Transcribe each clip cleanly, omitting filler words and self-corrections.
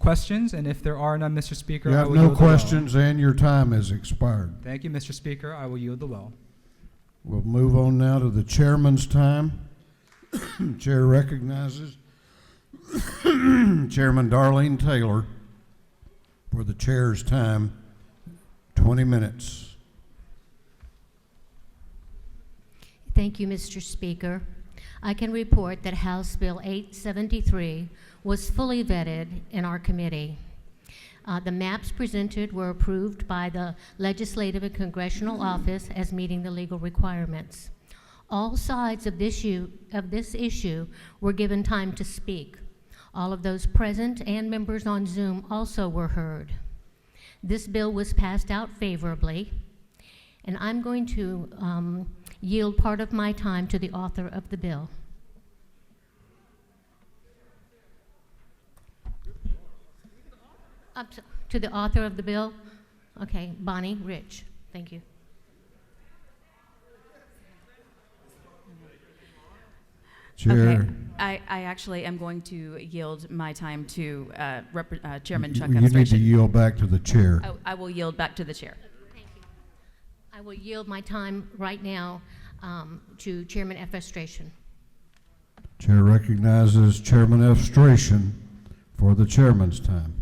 questions? And if there are none, Mr. Speaker, You I have will no yield the well. questions and your time has expired. Thank you, Mr. Speaker. I will yield the well. We'll move on now to the chairman's time. Chair recognizes Chairman Darlene Taylor for the chair's time, 20 minutes. Thank you, Mr. Speaker. I can report that House Bill 873 was fully vetted in our committee. The maps presented were approved by the Legislative and Congressional Office as meeting the legal requirements. All sides of this issue were given time to speak. All of those present and members on Zoom also were heard. This bill was passed out favorably, and I'm going to yield part of my time to the author of the bill. To the author of the bill? Okay, Bonnie Rich. Thank you. Chair. Okay. I actually am going to yield my time to Chairman Chuck You need to Evstration. yield back to the chair. I will yield back to the chair. Thank you. I will yield my time right now to Chairman Evstration. Chair recognizes Chairman Evstration for the chairman's time.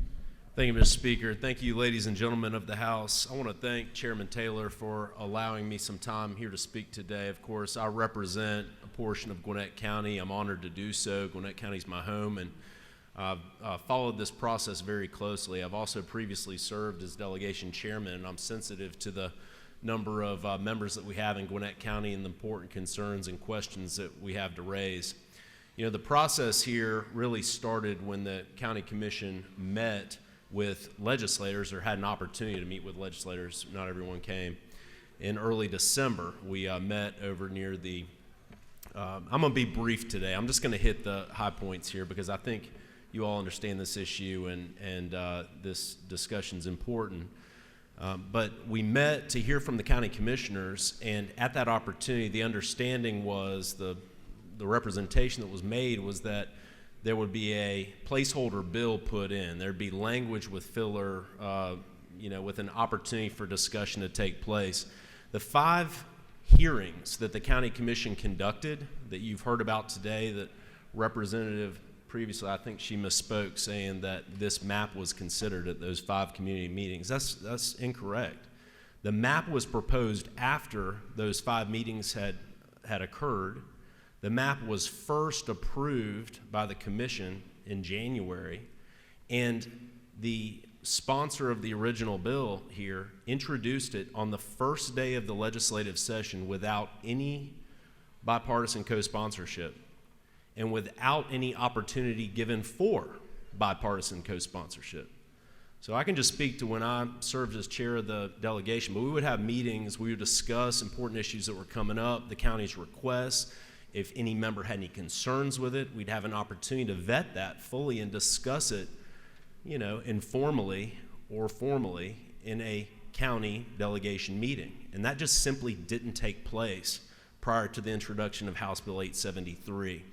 Thank you, Mr. Speaker. Thank you, ladies and gentlemen of the House. I want to thank Chairman Taylor for allowing me some time here to speak today. Of course, I represent a portion of Gwinnett County. I'm honored to do so. Gwinnett County is my home, and I've followed this process very closely. I've also previously served as delegation chairman, and I'm sensitive to the number of members that we have in Gwinnett County and the important concerns and questions that we have to raise. You know, the process here really started when the County Commission met with legislators, or had an opportunity to meet with legislators. Not everyone came. In early December, we met over near the, I'm going to be brief today. I'm just going to hit the high points here because I think you all understand this issue and this discussion is important. But we met to hear from the county commissioners, and at that opportunity, the understanding was, the representation that was made was that there would be a placeholder bill put in. There'd be language with filler, with an opportunity for discussion to take place. The 5 hearings that the County Commission conducted that you've heard about today, that Representative previously, I think she misspoke saying that this map was considered at those 5 community meetings. That's incorrect. The map was proposed after those 5 meetings had occurred. The map was first approved by the commission in January, and the sponsor of the original bill here introduced it on the first day of the legislative session without any bipartisan co-sponsorship and without any opportunity given for bipartisan co-sponsorship. So I can just speak to when I served as chair of the delegation, but we would have meetings, we would discuss important issues that were coming up, the county's requests. If any member had any concerns with it, we'd have an opportunity to vet that fully and discuss it, informally or formally in a county delegation meeting. And that just simply didn't take place prior to the introduction of House Bill 873.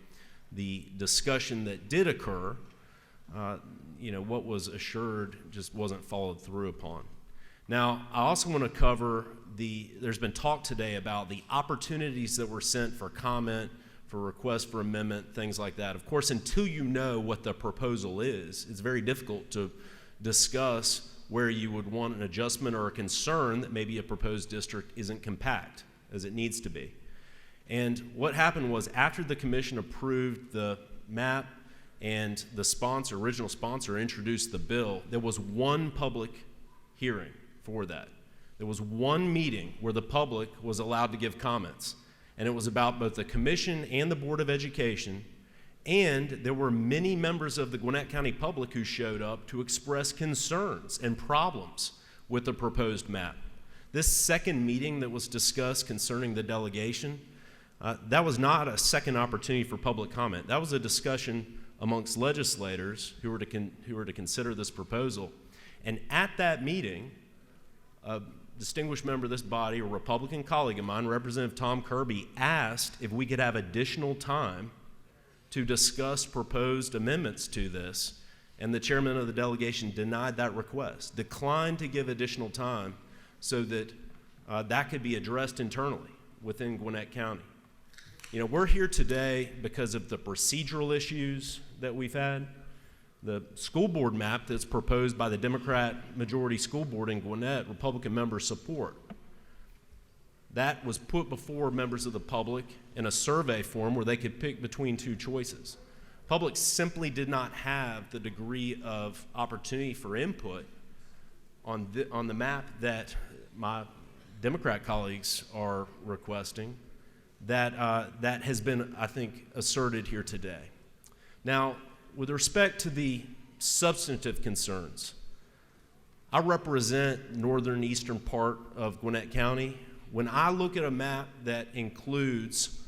The discussion that did occur, what was assured just wasn't followed through upon. Now, I also want to cover there's been talk today about the opportunities that were sent for comment, for requests for amendment, things like that. Of course, until you know what the proposal is, it's very difficult to discuss where you would want an adjustment or a concern that maybe a proposed district isn't compact as it needs to be. And what happened was, after the commission approved the map and the original sponsor introduced the bill, there was one public hearing for that. There was one meeting where the public was allowed to give comments, and it was about both the commission and the Board of Education, and there were many members of the Gwinnett County public who showed up to express concerns and problems with the proposed map. This second meeting that was discussed concerning the delegation, that was not a second opportunity for public comment. That was a discussion amongst legislators who were to consider this proposal. And at that meeting, a distinguished member of this body, a Republican colleague of mine, Representative Tom Kirby, asked if we could have additional time to discuss proposed amendments to this And the chairman of the delegation denied that request, declined to give additional time so that that could be addressed internally within Gwinnett County. You know, we're here today because of the procedural issues that we've had. The school board map that's proposed by the Democrat majority school board in Gwinnett, Republican members support. That was put before members of the public in a survey form where they could pick between two choices. Public simply did not have the degree of opportunity for input on the map that my Democrat colleagues are requesting that has been, I think, asserted here today. Now, with respect to the substantive concerns, I represent northern eastern part of Gwinnett County. When I look at a map that includes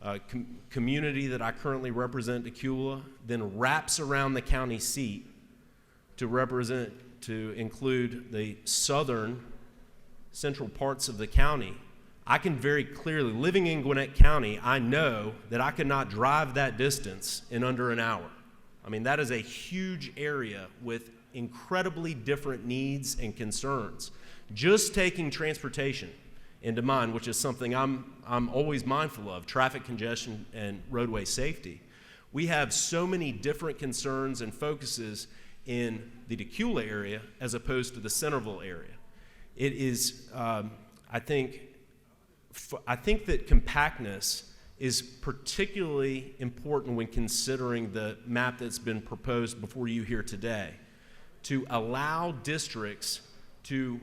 a community that I currently represent, Tequila, then wraps around the county seat to include the southern central parts of the county, I can very clearly, living in Gwinnett County, I know that I could not drive that distance in under an hour. I mean, that is a huge area with incredibly different needs and concerns. Just taking transportation into mind, which is something I'm always mindful of, traffic congestion and roadway safety. We have so many different concerns and focuses in the Tequila area as opposed to the Centerville area. It is, I think that compactness is particularly important when considering the map that's been proposed before you here today, to allow districts to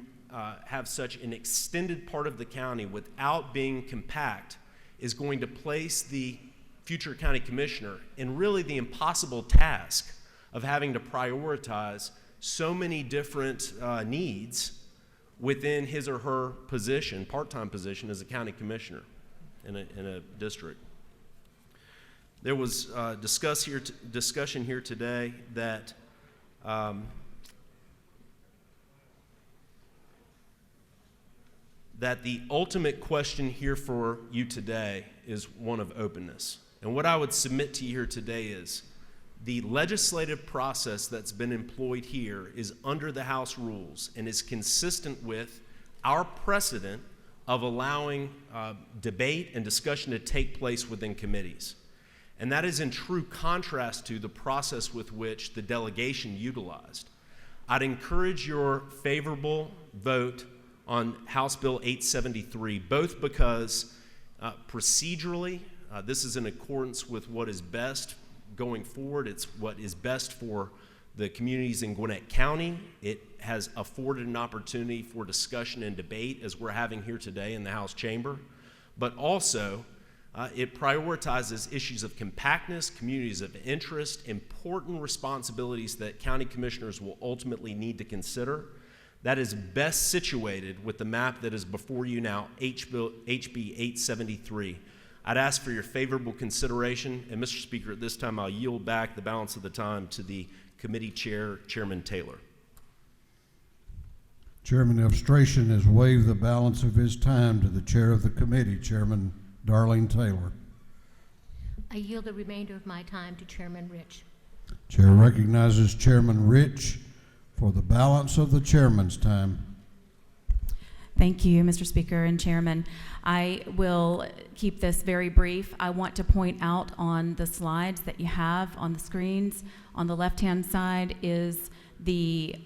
have such an extended part of the county without being compact is going to place the future county commissioner in really the impossible task of having to prioritize so many different needs within his or her position, part-time position as a county commissioner in a district. There was discussion here today that that the ultimate question here for you today is one of openness. And what I would submit to you here today is the legislative process that's been employed here is under the House rules and is consistent with our precedent of allowing debate and discussion to take place within committees. And that is in true contrast to the process with which the delegation utilized. I'd encourage your favorable vote on House Bill 873, both because procedurally, this is in accordance with what is best going forward. It's what is best for the communities in Gwinnett County. It has afforded an opportunity for discussion and debate as we're having here today in the House chamber, but also it prioritizes issues of compactness, communities of interest, important responsibilities that county commissioners will ultimately need to consider. That is best situated with the map that is before you now, HB 873. I'd ask for your favorable consideration, and Mr. Speaker, at this time I'll yield back the balance of the time to the committee chair, Chairman Taylor. Chairman Illustration has waived the balance of his time to the chair of the committee, Chairman Darlene Taylor. I yield the remainder of my time to Chairman Rich. Chair recognizes Chairman Rich for the balance of the chairman's time. Thank you, Mr. Speaker and Chairman. I will keep this very brief. I want to point out on the slides that you have on the screens, on the left-hand side is the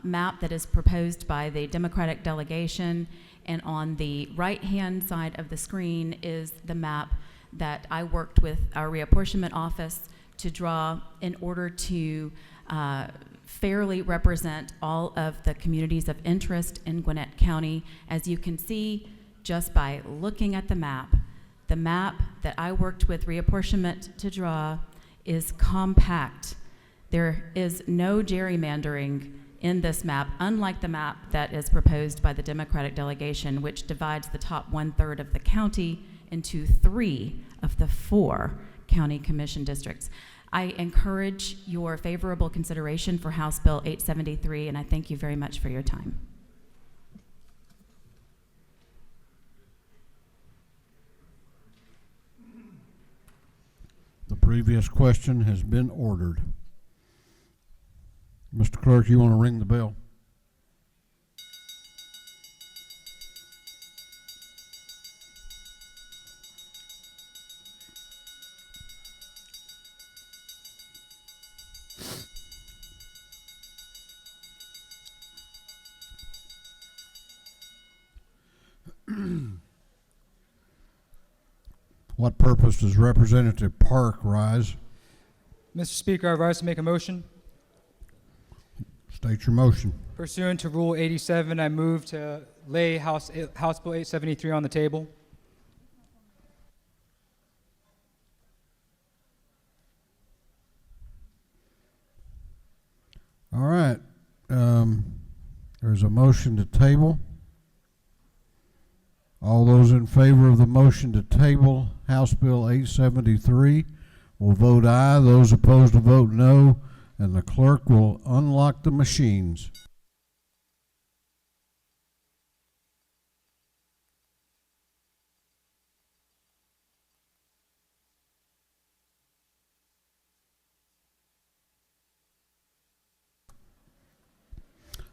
map that is proposed by the Democratic delegation, and on the right-hand side of the screen is the map that I worked with our reapportionment office to draw in order to fairly represent all of the communities of interest in Gwinnett County. As you can see, just by looking at the map that I worked with reapportionment to draw is compact. There is no gerrymandering in this map, unlike the map that is proposed by the Democratic delegation, which divides the top 1/3 of the county into 3 of the 4 county commission districts. I encourage your favorable consideration for House Bill 873, and I thank you very much for your time. The previous question has been ordered. Mr. Clerk, you want to ring the bell? What purpose does Representative Park rise? Mr. Speaker, I rise to make a motion. State your motion. Pursuant to Rule 87, I move to lay House Bill 873 on the table. All right. There's a motion to table. All those in favor of the motion to table House Bill 873 will vote aye. Those opposed will vote no, and the clerk will unlock the machines.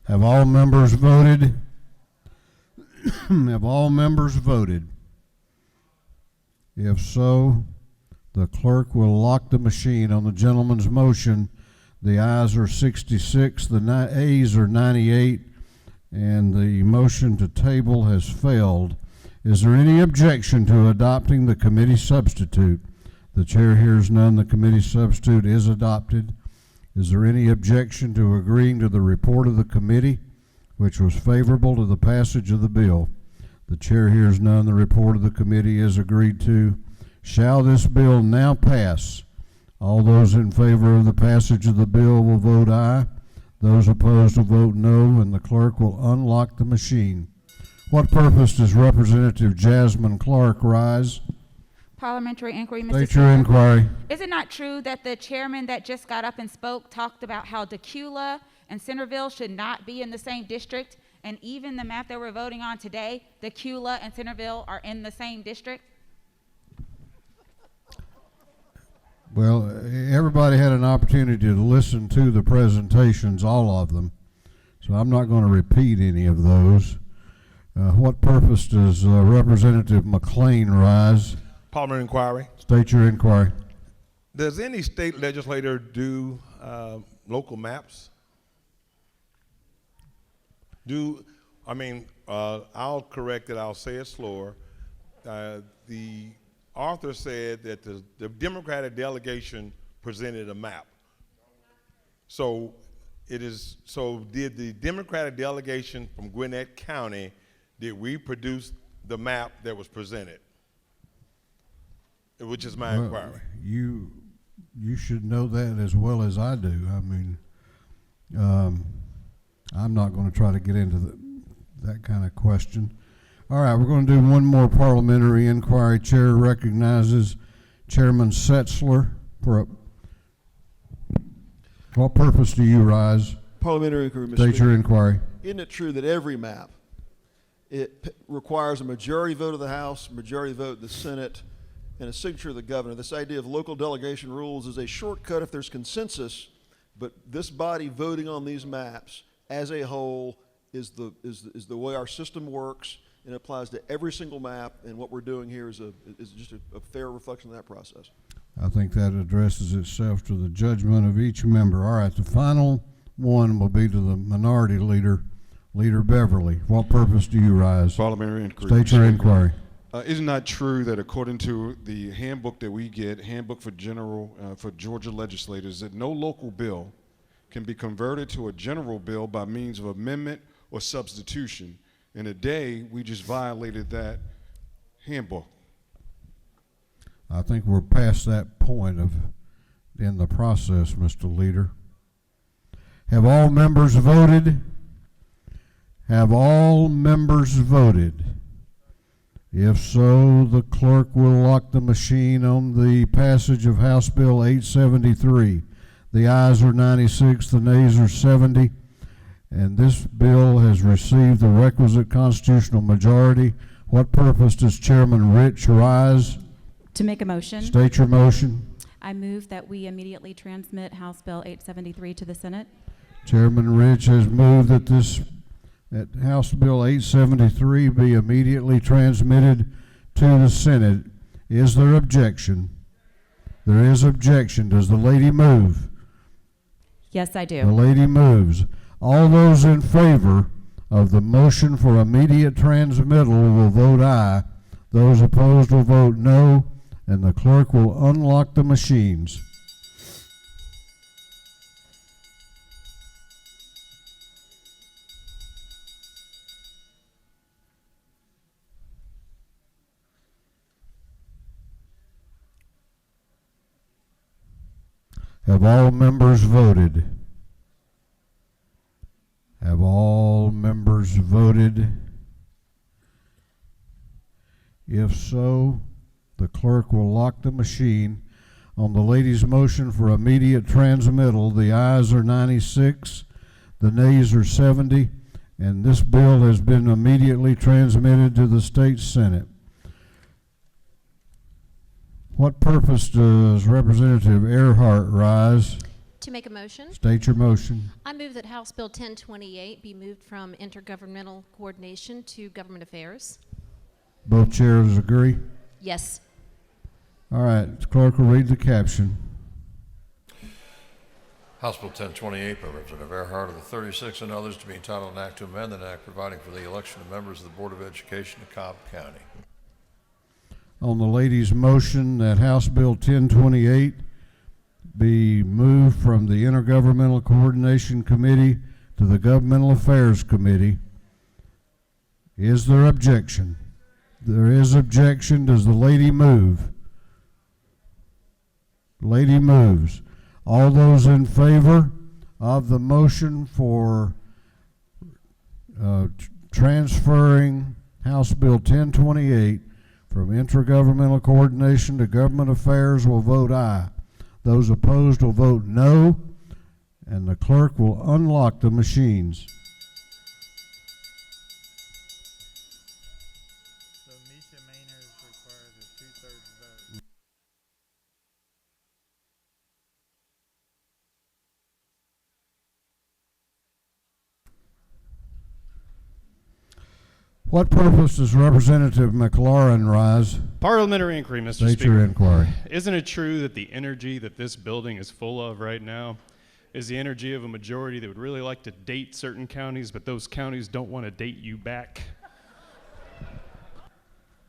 Have all members voted? Have all members voted? If so, the clerk will lock the machine on the gentleman's motion. The ayes are 66, the ayes are 98, and the motion to table has failed. Is there any objection to adopting the committee substitute? The chair hears none. The committee substitute is adopted. Is there any objection to agreeing to the report of the committee, which was favorable to the passage of the bill? The chair hears none. The report of the committee is agreed to. Shall this bill now pass? All those in favor of the passage of the bill will vote aye. Those opposed will vote no, and the clerk will unlock the machine. What purpose does Representative Jasmine Clark rise? Parliamentary Inquiry, Mr. State your Speaker. inquiry. Is it not true that the chairman that just got up and spoke talked about how Decula and Centerville should not be in the same district? And even the map that we're voting on today, Decula and Centerville are in the same district? Well, everybody had an opportunity to listen to the presentations, all of them. So I'm not going to repeat any of those. What purpose does Representative McLean rise? Parliamentary Inquiry. State your inquiry. Does any state legislator do local maps? I'll correct it, I'll say it slower. The author said that the Democratic delegation presented a map. So did the Democratic delegation from Gwinnett County, did we produce the map that was presented? Which is my inquiry. You should know that as well as I do. I mean, I'm not going to try to get into that kind of question. All right, we're going to do one more parliamentary inquiry. Chair recognizes Chairman Setzler for a... What purpose do you rise? Parliamentary inquiry, Mr. State your Speaker. inquiry. Isn't it true that every map, requires a majority vote of the House, majority vote of the Senate, and a signature of the governor? This idea of local delegation rules is a shortcut if there's consensus, but this body voting on these maps as a whole is the way our system works, and it applies to every single map, and what we're doing here is just a fair reflection of that process. I think that addresses itself to the judgment of each member. All right, the final one will be to the minority leader, Leader Beverly. What purpose do you rise? Parliamentary inquiry. State your inquiry. Is it not true that according to the handbook that we get, handbook for Georgia legislators, that no local bill can be converted to a general bill by means of amendment or substitution? And today, we just violated that handbook. I think we're past that point in the process, Mr. Leader. Have all members voted? Have all members voted? If so, the clerk will lock the machine on the passage of House Bill 873. The ayes are 96, the nays are 70, and this bill has received the requisite constitutional majority. What purpose does Chairman Rich rise? To make a motion, State your motion. I move that we immediately transmit House Bill 873 to the Senate. Chairman Rich has moved that House Bill 873 be immediately transmitted to the Senate. Is there objection? There is objection. Does the lady move? Yes, I The do. lady moves. All those in favor of the motion for immediate transmittal will vote aye. Those opposed will vote no, and the clerk will unlock the machines. Have all members voted? Have all members voted? If so, the clerk will lock the machine. On the lady's motion for immediate transmittal, the ayes are 96, the nays are 70, and this bill has been immediately transmitted to the state Senate. What purpose does Representative Earhart rise? To make a motion, State your motion. I move that House Bill 1028 be moved from intergovernmental coordination to government affairs. Both chairs agree? Yes. All right, the clerk will read the caption. House Bill 1028 by Representative Earhart of the 36th and others to be entitled an act to amend an act providing for the election of members of the Board of Education of Cobb County. On the lady's motion that House Bill 1028 be moved from the Intergovernmental Coordination Committee to the Governmental Affairs Committee, is there objection? There is objection. Does the lady move? Lady moves. All those in favor of the motion for transferring House Bill 1028 from intergovernmental coordination to government affairs will vote aye. Those opposed will vote no, and the clerk will unlock the machines. So Misha Maynard requires a 2/3 vote. What purpose does Representative McLaurin rise? Parliamentary Inquiry, Mr. State Speaker. your inquiry. Isn't it true that the energy that this building is full of right now is the energy of a majority that would really like to date certain counties, but those counties don't want to date you back?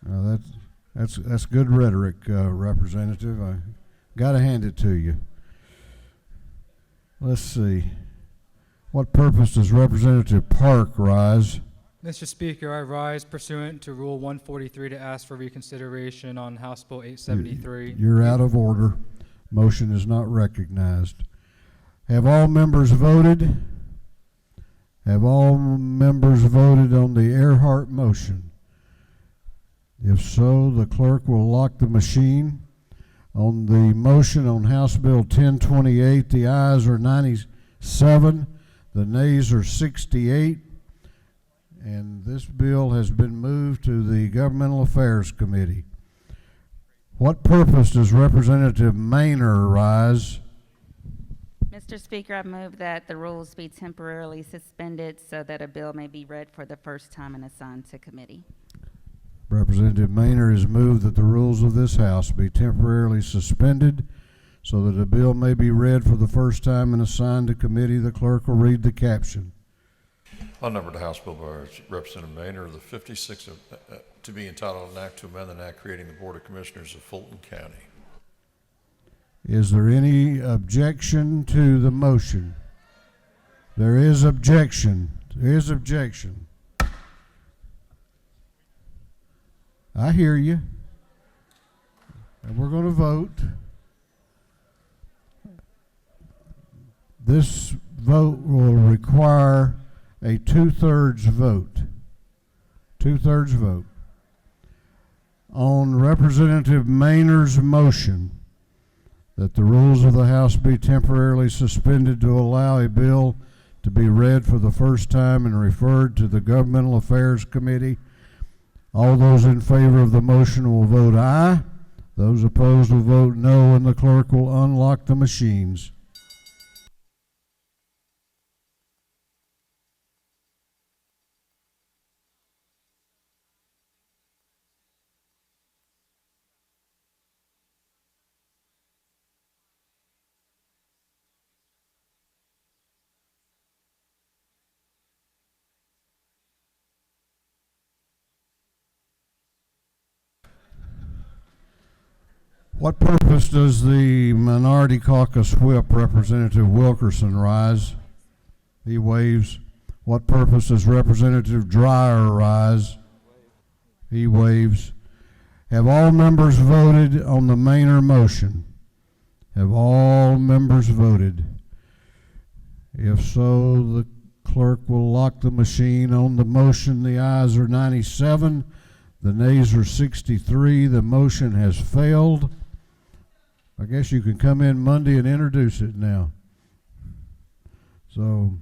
That's good rhetoric, Representative. I got to hand it to you. Let's see. What purpose does Representative Park rise? Mr. Speaker, I rise pursuant to Rule 143 to ask for reconsideration on House Bill 873. You're out of order. Motion is not recognized. Have all members voted? Have all members voted on the Earhart motion? If so, the clerk will lock the machine. On the motion on House Bill 1028, the ayes are 97, the nays are 68, and this bill has been moved to the Governmental Affairs Committee. What purpose does Representative Maynard rise? Mr. Speaker, I move that the rules be temporarily suspended so that a bill may be read for the first time and assigned to committee. Representative Maynard has moved that the rules of this House be temporarily suspended so that a bill may be read for the first time and assigned to committee. The clerk will read the caption. Unnumbered House Bill by Representative Maynard of the 56th to be entitled an act to amend an act creating the Board of Commissioners of Fulton County. Is there any objection to the motion? There is objection. There is objection. I hear you. And we're going to vote. This vote will require a 2/3 vote. 2/3 vote. On Representative Maynard's motion that the rules of the House be temporarily suspended to allow a bill to be read for the first time and referred to the Governmental Affairs Committee, all those in favor of the motion will vote aye. Those opposed will vote no, and the clerk will unlock the machines. What purpose does the Minority Caucus Whip, Representative Wilkerson, rise? He waves. What purpose does Representative Dreyer rise? He waves. Have all members voted on the Maynor motion? Have all members voted? If so, the clerk will lock the machine on the motion. The ayes are 97, the nays are 63. The motion has failed. I guess you can come in Monday and introduce it now. So,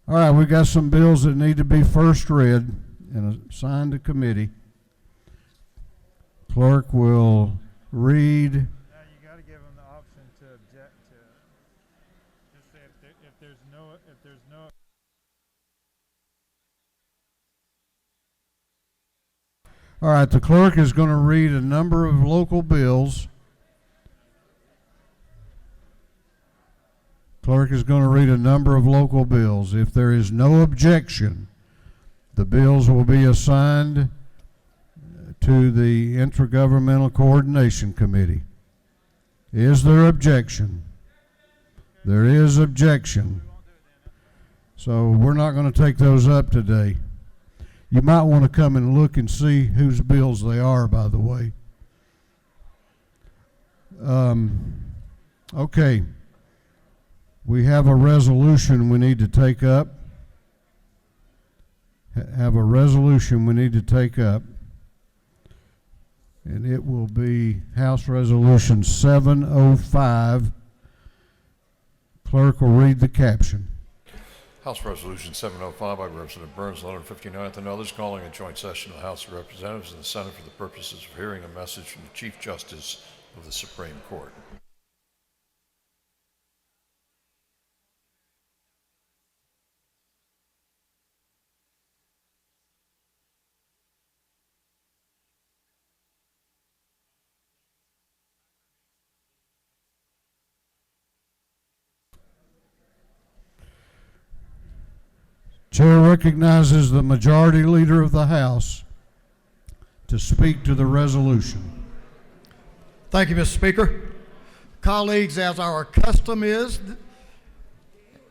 all right, we got some bills that need to be first read and assigned to committee. Clerk will read. Now you got to give them the option to object to it. Just say if there's no. All right, the clerk is going to read a number of local bills. Clerk is going to read a number of local bills. If there is no objection, the bills will be assigned to the Intergovernmental Coordination Committee. Is there objection? There is objection. So we're not going to take those up today. You might want to come and look and see whose bills they are, by the way. Okay. We have a resolution we need to take up. Have a resolution we need to take up. And it will be House Resolution 705. Clerk will read the caption. House Resolution 705 by Representative Burns, 159th, and others, calling a joint session of the House of Representatives and the Senate for the purposes of hearing a message from the Chief Justice of the Supreme Court. Chair recognizes the Majority Leader of the House to speak to the resolution. Thank you, Mr. Speaker. Colleagues, as our custom is,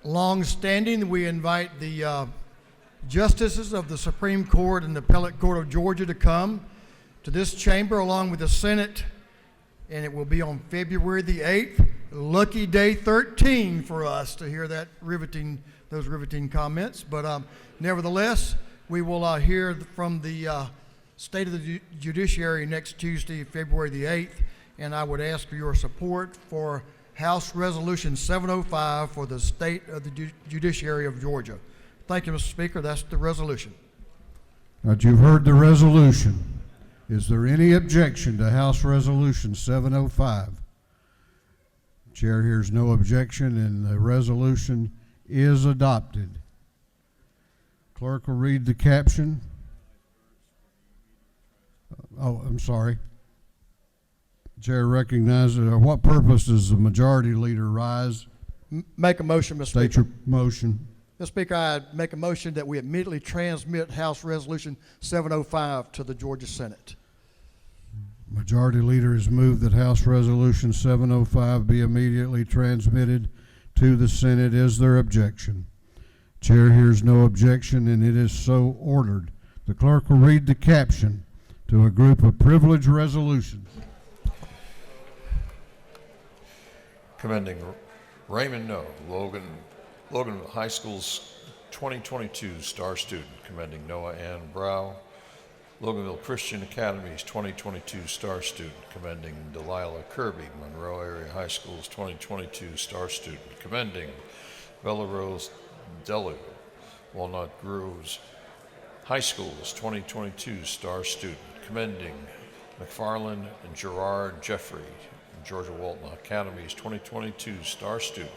long-standing, we invite the justices of the Supreme Court and the Appellate Court of Georgia to come to this chamber along with the Senate, and it will be on February the 8th. Lucky day 13 for us to hear that those riveting comments. But nevertheless, we will hear from the State of the Judiciary next Tuesday, February the 8th, and I would ask for your support for House Resolution 705 for the State of the Judiciary of Georgia. Thank you, Mr. Speaker. That's the resolution. All right, you've heard the resolution. Is there any objection to House Resolution 705? Chair hears no objection, and the resolution is adopted. Clerk will read the caption. Oh, I'm sorry. Chair recognizes. What purpose does the Majority Leader rise? Make a motion, Mr. State Speaker. your motion. Mr. Speaker, I make a motion that we immediately transmit House Resolution 705 to the Georgia Senate. Majority Leader has moved that House Resolution 705 be immediately transmitted to the Senate. Is there objection? Chair hears no objection, and it is so ordered. The clerk will read the caption to a group of privileged resolutions. Commending Raymond No, Loganville High School's 2022 star student. Commending Noah Ann Brow, Loganville Christian Academy's 2022 star student. Commending Delilah Kirby, Monroe Area High School's 2022 star student. Commending Bella Rose Delu, Walnut Groves High School's 2022 star student. Commending McFarland and Gerard Jeffrey, Georgia Walton Academy's 2022 star student.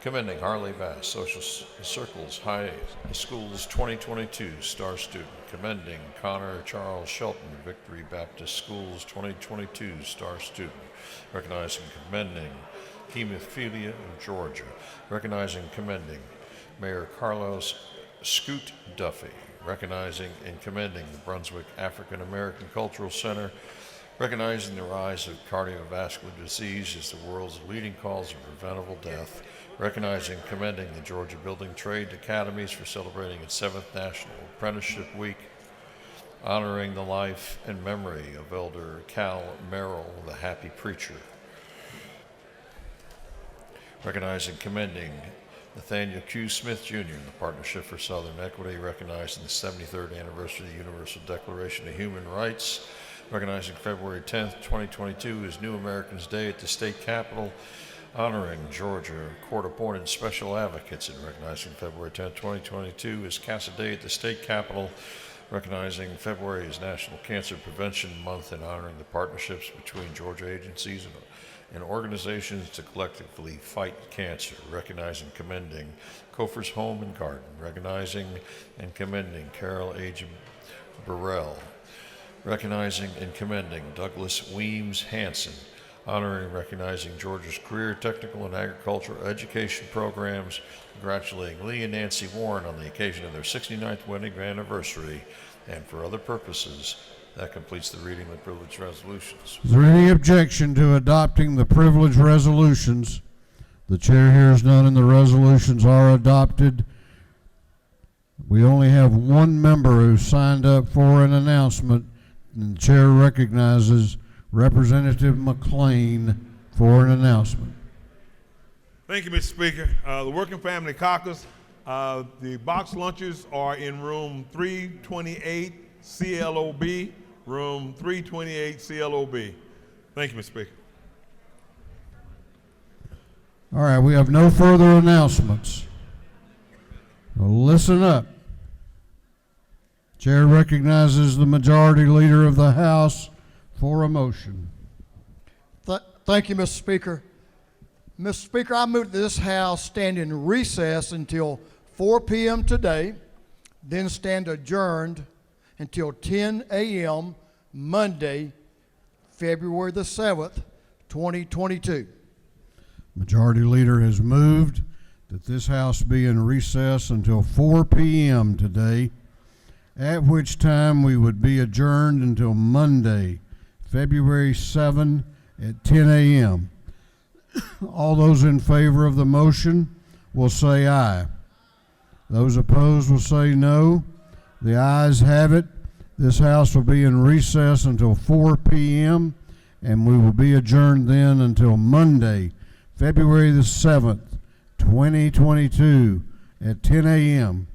Commending Harley Bass Social Circles High School's 2022 star student. Commending Connor Charles Shelton, Victory Baptist School's 2022 star student. Recognizing and commending Hemophilia in Georgia. Recognizing and commending Mayor Carlos Scoot Duffy. Recognizing and commending the Brunswick African American Cultural Center. recognizing the rise of cardiovascular disease as the world's leading cause of preventable death, recognizing and commending the Georgia Building Trade Academies for celebrating its 7th National Apprenticeship Week, honoring the life and memory of Elder Cal Merrill, the Happy Preacher, recognizing and commending Nathaniel Q. Smith Jr. and the Partnership for Southern Equity, recognizing the 73rd anniversary of the Universal Declaration of Human Rights, recognizing February 10th, 2022 as New Americans Day at the state capitol, honoring Georgia court-appointed special advocates, and recognizing February 10th, 2022 as Casa Day at the state capitol, recognizing February as National Cancer Prevention Month, and honoring the partnerships between Georgia agencies and organizations to collectively fight cancer, recognizing and commending Cofer's Home and Garden, recognizing and commending Carol H. Burrell, recognizing and commending Douglas Weems Hanson, honoring and recognizing Georgia's career, technical, and agricultural education programs, congratulating Lee and Nancy Warren on the occasion of their 69th wedding anniversary, and for other purposes. That completes the reading of the privilege resolutions. Is there any objection to adopting the privilege resolutions? The chair hears none and the resolutions are adopted. We only have one member who signed up for an announcement, and the chair recognizes Representative McLean for an announcement. Thank you, Mr. Speaker. The Working Family Caucus, the box lunches are in room 328 CLOB, room 328 CLOB. Thank you, Mr. Speaker. All right, we have no further announcements. Well, listen up. Chair recognizes the Majority Leader of the House for a motion. Thank you, Mr. Speaker. Mr. Speaker, I move that this House stand in recess until 4 p.m. today, then stand adjourned until 10 a.m. Monday, February the 7th, 2022. Majority Leader has moved that this House be in recess until 4 p.m. today, at which time we would be adjourned until Monday, February 7 at 10 a.m. All those in favor of the motion will say aye. Those opposed will say no. The ayes have it. This House will be in recess until 4 p.m. and we will be adjourned then until Monday, February the 7th, 2022 at 10 a.m.